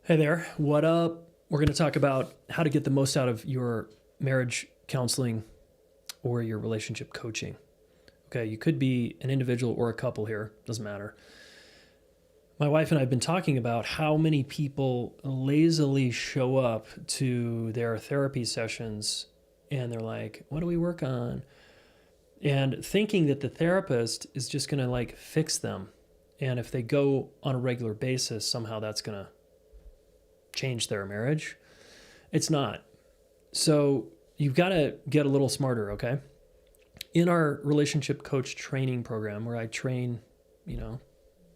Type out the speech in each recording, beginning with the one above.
Hey there, what up? We're going to talk about how to get the most out of your marriage counseling or your relationship coaching. Okay, you could be an individual or a couple here, doesn't matter. My wife and I have been talking about how many people lazily show up to their therapy sessions and they're like, what do we work on? And thinking that the therapist is just going to fix them. And if they go on a regular basis, somehow that's going to change their marriage. It's not. So you've got to get a little smarter, okay? In our relationship coach training program, where I train,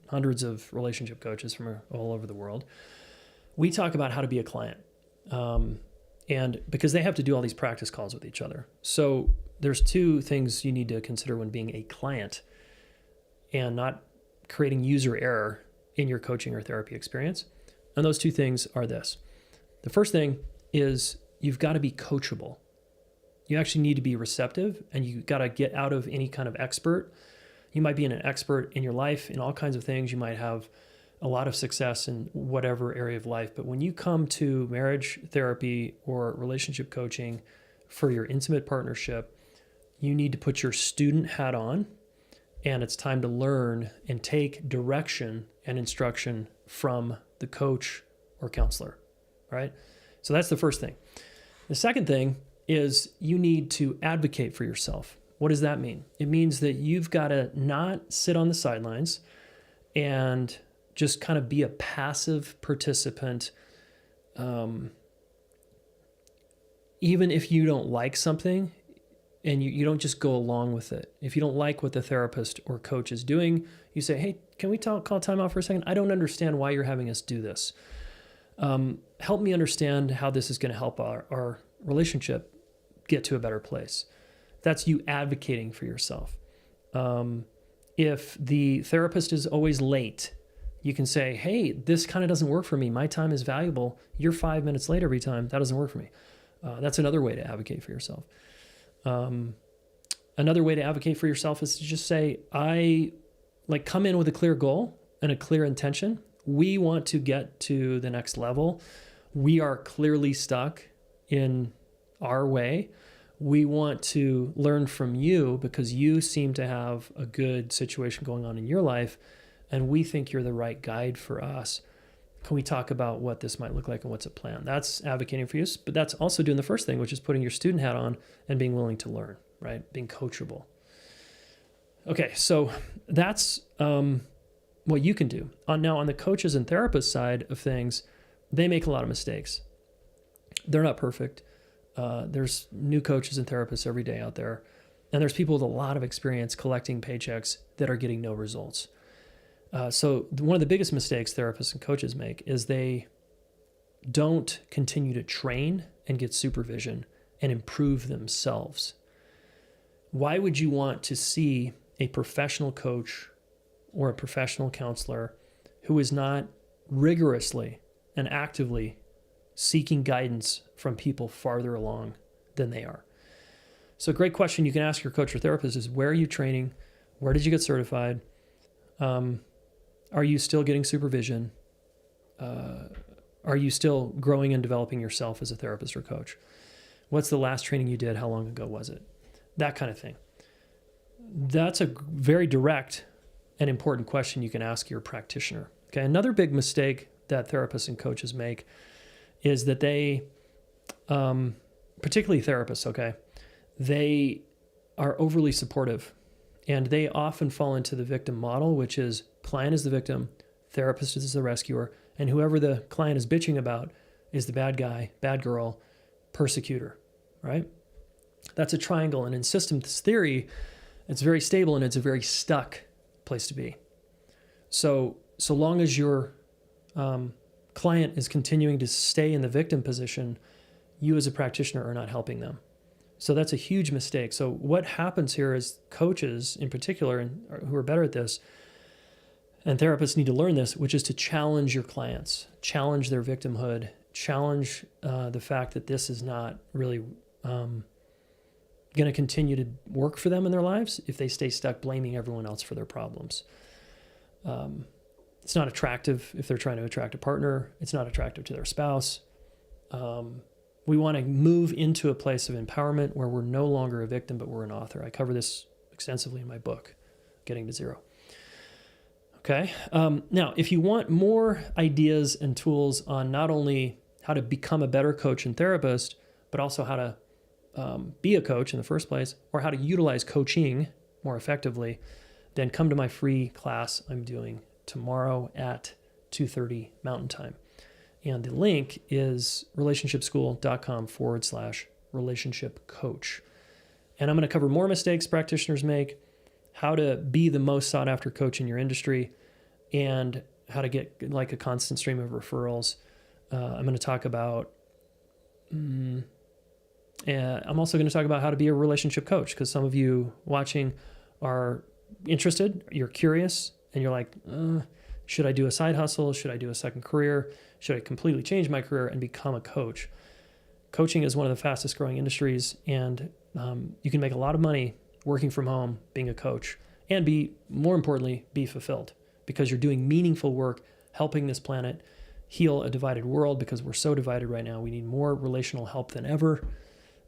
hundreds of relationship coaches from all over the world, we talk about how to be a client. And because they have to do all these practice calls with each other. So there's two things you need to consider when being a client and not creating user error in your coaching or therapy experience. And those two things are this. The first thing is you've got to be coachable. You actually need to be receptive, and you got to get out of any kind of expert. You might be an expert in your life in all kinds of things. You might have a lot of success in whatever area of life. But when you come to marriage therapy or relationship coaching for your intimate partnership, you need to put your student hat on, and it's time to learn and take direction and instruction from the coach or counselor, right? So that's the first thing. The second thing is you need to advocate for yourself. What does that mean? It means that you've got to not sit on the sidelines and just kind of be a passive participant. Even if you don't like something and you don't just go along with it. If you don't like what the therapist or coach is doing, you say, hey, can we call time out for a second? I don't understand why you're having us do this. Help me understand how this is going to help our relationship get to a better place. That's you advocating for yourself. If the therapist is always late, you can say, hey, this kind of doesn't work for me. My time is valuable. You're 5 minutes late every time. That doesn't work for me. That's another way to advocate for yourself. Another way to advocate for yourself is to just say, I come in with a clear goal and a clear intention. We want to get to the next level. We are clearly stuck in our way. We want to learn from you because you seem to have a good situation going on in your life, and we think you're the right guide for us. Can we talk about what this might look like and what's a plan? That's advocating for you, but that's also doing the first thing, which is putting your student hat on and being willing to learn, right? Being coachable. Okay, so that's what you can do. Now, on the coaches and therapists side of things, they make a lot of mistakes. They're not perfect. There's new coaches and therapists every day out there, and there's people with a lot of experience collecting paychecks that are getting no results. So one of the biggest mistakes therapists and coaches make is they don't continue to train and get supervision and improve themselves. Why would you want to see a professional coach or a professional counselor who is not rigorously and actively seeking guidance from people farther along than they are? So a great question you can ask your coach or therapist is, where are you training? Where did you get certified? Are you still getting supervision? Are you still growing and developing yourself as a therapist or coach? What's the last training you did? How long ago was it? That kind of thing. That's a very direct and important question you can ask your practitioner. Okay. Another big mistake that therapists and coaches make is that they, particularly therapists, okay, they are overly supportive. And they often fall into the victim model, which is client is the victim, therapist is the rescuer, and whoever the client is bitching about is the bad guy, bad girl, persecutor, right? That's a triangle. And in systems theory, it's very stable and it's a very stuck place to be. So long as your client is continuing to stay in the victim position, you as a practitioner are not helping them. So that's a huge mistake. So what happens here is coaches in particular, and who are better at this, and therapists need to learn this, which is to challenge your clients, challenge their victimhood, challenge the fact that this is not really going to continue to work for them in their lives if they stay stuck blaming everyone else for their problems. It's not attractive if they're trying to attract a partner. It's not attractive to their spouse. We want to move into a place of empowerment where we're no longer a victim, but we're an author. I cover this extensively in my book, Getting to Zero. Okay. Now, if you want more ideas and tools on not only how to become a better coach and therapist, but also how to be a coach in the first place, or how to utilize coaching more effectively, then come to my free class I'm doing tomorrow at 2:30 Mountain Time. And the link is relationshipschool.com/relationship coach. And I'm going to cover more mistakes practitioners make, how to be the most sought after coach in your industry, and how to get like a constant stream of referrals. I'm going to talk about, I'm also going to talk about how to be a relationship coach, because some of you watching are interested, you're curious, and you're like, should I do a side hustle? Should I do a second career? Should I completely change my career and become a coach? Coaching is one of the fastest growing industries, and you can make a lot of money working from home, being a coach, and more importantly, be fulfilled, because you're doing meaningful work, helping this planet heal a divided world, because we're so divided right now. We need more relational help than ever.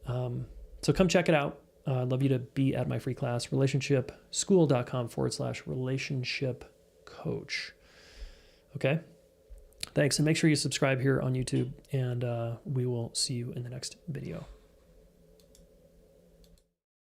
So come check it out. I'd love you to be at my free class, relationshipschool.com/relationship coach. Okay. Thanks. And make sure you subscribe here on YouTube, and we will see you in the next video.